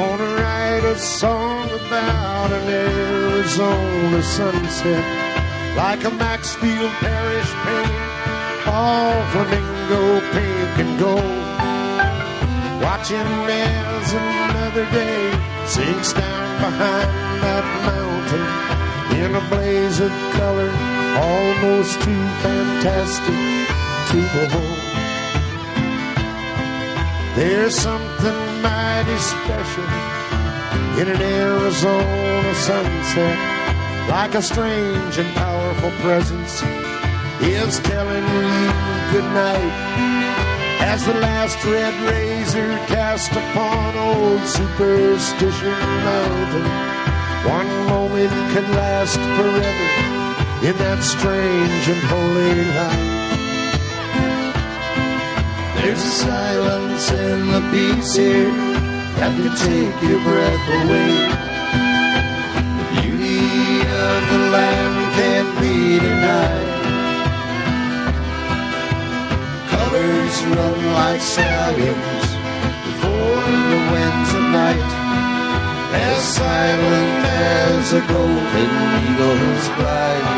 Gonna write a song about an Arizona sunset, like a Maxfield Parrish painting, all flamingo pink and gold. Watching as another day sinks down behind that mountain in a blaze of color, almost too fantastic to behold. There's something mighty special in an Arizona sunset, like a strange and powerful presence is telling you good night as the last red razor cast upon old Superstition Mountain. One moment can last forever in that strange and holy light. There's a silence in the peace here that can take your breath away. The beauty of the land can't be denied. Colors run like stallions before the winds of night, as silent as a golden eagle's flight.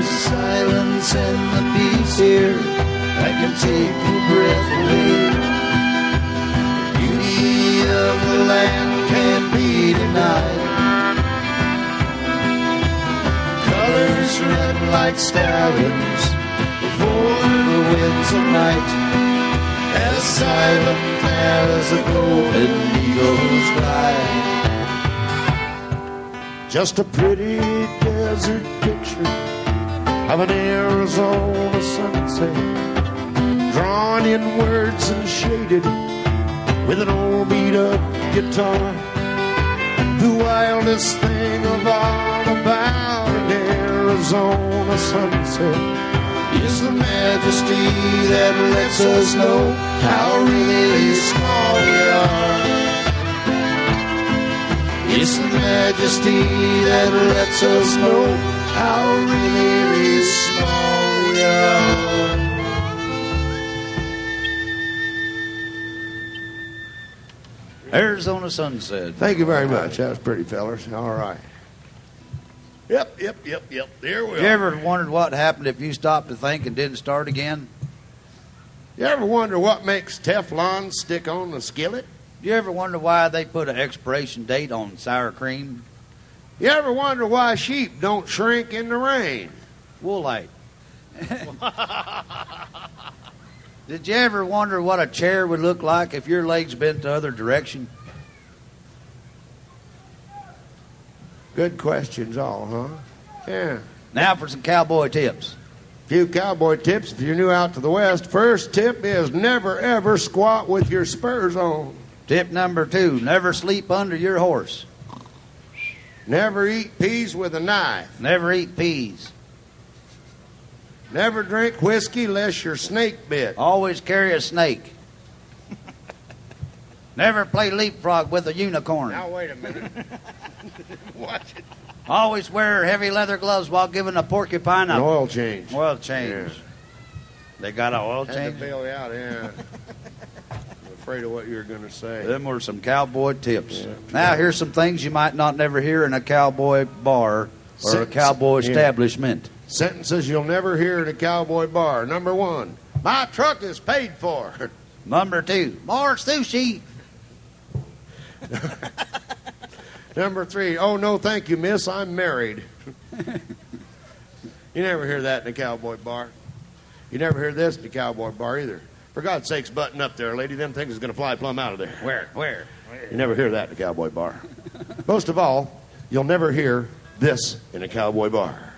Silence and the peace here that can take your breath away. The beauty of the land can't be denied. Colors run like stallions before the winds of night, as silent as a golden eagle's flight. Just a pretty desert picture of an Arizona sunset, drawn in words and shaded with an old beat-up guitar. The wildest thing of all about an Arizona sunset is the majesty that lets us know how really small we are. It's the majesty that lets us know how really small we are. Arizona sunset. Thank you very much. That was pretty, fellers. All right. Yep. There we are. You ever wondered what happened if you stopped to think and didn't start again? You ever wonder what makes Teflon stick on the skillet? You ever wonder why they put an expiration date on sour cream? You ever wonder why sheep don't shrink in the rain? Woolite. Did you ever wonder what a chair would look like if your legs bent the other direction? Good questions all, huh? Yeah. Now for some cowboy tips. Few cowboy tips if you're new out to the West. First tip is never, ever squat with your spurs on. Tip number 2, never sleep under your horse. Never eat peas with a knife. Never eat peas. Never drink whiskey unless you're snake bit. Always carry a snake. Never play leapfrog with a unicorn. Now, wait a minute. Watch it. Always wear heavy leather gloves while giving a porcupine An oil change. Oil change. Yeah. They got an oil Had change? to bail you out, yeah. I'm afraid of what you were going to say. Them were some cowboy tips. Yeah. Now, here's some things you might not never hear in a cowboy bar or a cowboy establishment. Sentences you'll never hear in a cowboy bar. Number 1, my truck is paid for. Number 2, more sushi. Number 3, oh, no, thank you, miss, I'm married. You never hear that in a cowboy bar. You never hear this in a cowboy bar either. For God's sakes, button up there, lady. Them things is going to fly plumb out of there. Where? You never hear that in a cowboy bar. Most of all, you'll never hear this in a cowboy bar.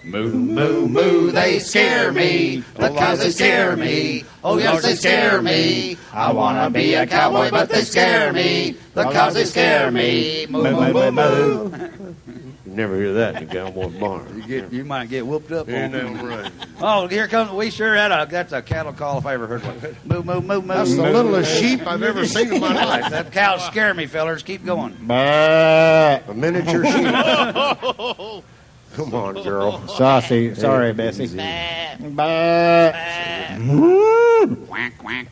Moo, moo, moo, they scare me. The cows, they scare me. Oh, yes, they scare me. I want to be a cowboy, but they scare me. The cows, they scare me. Moo, moo, moo, moo. You never hear that in a cowboy barn. You might get whooped up. You're damn right. Oh, here comes, we sure that's a cattle call if I ever heard one. Moo, moo, moo, moo. That's the littlest sheep I've ever seen in my life. That cows scare me, fellers. Keep going. A miniature sheep. Come on, girl. Saucy. Sorry, Bessie. Quack, quack.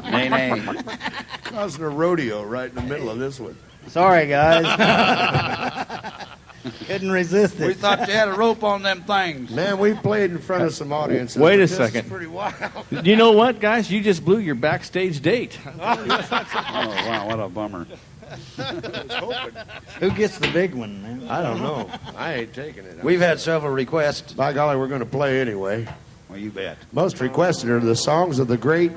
Nay, nay. Causing a rodeo right in the middle of this one. Sorry, guys. Couldn't resist it. We thought you had a rope on them things. Man, we played in front of some audiences. Wait a This is second. pretty wild. You know what, guys? You just blew your backstage date. Oh, wow, what a bummer. Who gets the big one, man? I don't know. I ain't taking it. We've had several requests. By golly, we're going to play anyway. Well, you bet. Most requested are the songs of the great,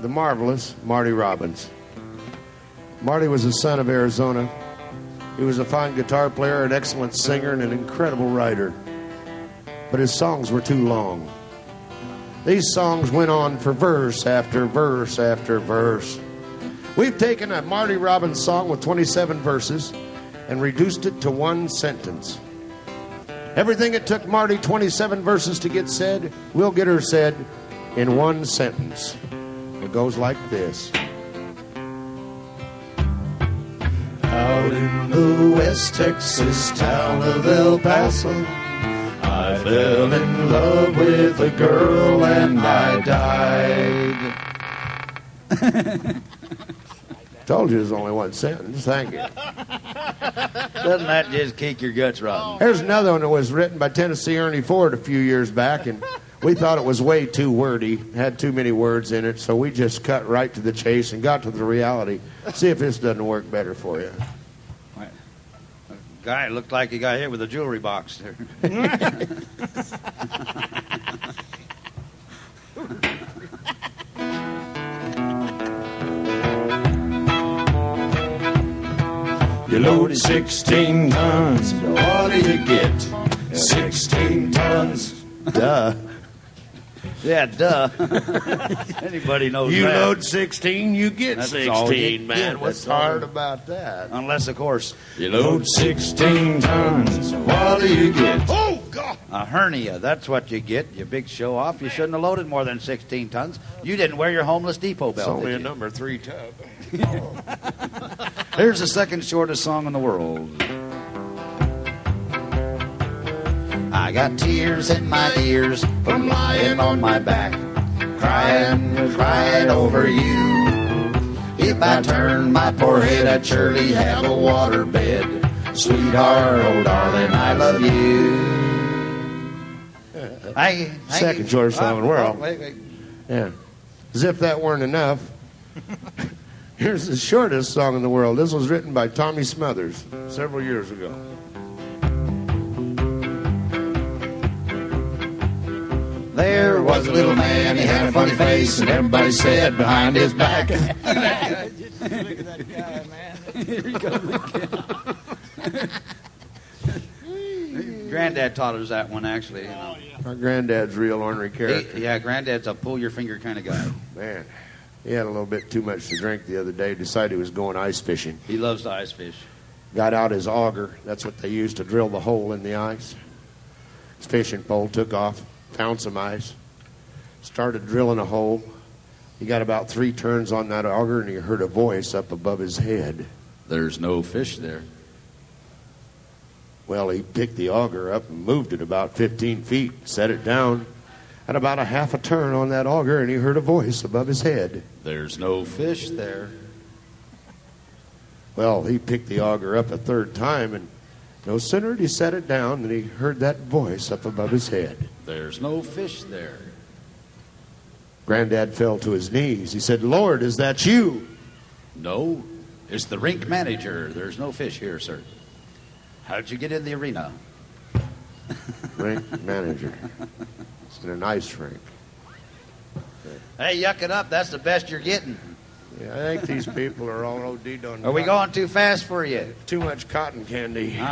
the marvelous Marty Robbins. Marty was a son of Arizona. He was a fine guitar player, an excellent singer, and an incredible writer. But his songs were too long. These songs went on for verse after verse after verse. We've taken a Marty Robbins song with 27 verses and reduced it to one sentence. Everything it took Marty 27 verses to get said, we'll get her said in one sentence. It goes like this. Out in the West Texas town of El Paso, I fell in love with a girl and I died. Told you there's only one sentence. Thank you. Doesn't that just kick your guts rotten? Here's another one that was written by Tennessee Ernie Ford a few years back, and we thought it was way too wordy, had too many words in it, so we just cut right to the chase and got to the reality. See if this doesn't work better for you. Guy looked like he got hit with a jewelry box. You loaded 16 tons, what do you get? 16 tons. Duh. Yeah, duh. Anybody knows You that. load 16, you get That's all 16, you man. get. What's That's all. hard about that? Unless, of course, You load 16 tons, what do you get? Oh, God! a hernia. That's what you get, you big show-off. You shouldn't have loaded more than 16 tons. You didn't wear your Homeless Depot It's belt, only did a you? number 3 tub. Here's the second shortest song in the world. I got tears in my ears from lying on my back, crying over you. If I turn my poor head, I'd surely have a waterbed. Sweetheart, oh darling, I love you. Second shortest song in the world. Wait. Yeah. As if that weren't enough, here's the shortest song in the world. This was written by Tommy Smothers several years ago. There was a little man, he had a funny face, and everybody said behind his back. Look at that guy, man. Granddad taught us that one, actually. You know. My granddad's real ornery character. Yeah, Granddad's a pull-your-finger kind of guy. Man, he had a little bit too much to drink the other day, decided he was going ice fishing. He loves to ice fish. Got out his auger. That's what they used to drill the hole in the ice. His fishing pole took off, found some ice, started drilling a hole. He got about 3 turns on that auger, and he heard a voice up above his head. There's no fish there. Well, he picked the auger up and moved it about 15 feet, set it down. Had about a half a turn on that auger, and he heard a voice above his head. There's no fish there. Well, he picked the auger up a 3rd time, and no sooner did he set it down than he heard that voice up above his head. There's no fish there. Granddad fell to his knees. He said, Lord, is that you? No, it's the rink manager. There's no fish here, sir. How'd you get in the arena? Rink manager. It's in an ice rink. Hey, yuck it up. That's the best you're getting. Yeah, I think these people are all OD'd on Are we going too fast for you? too much cotton candy.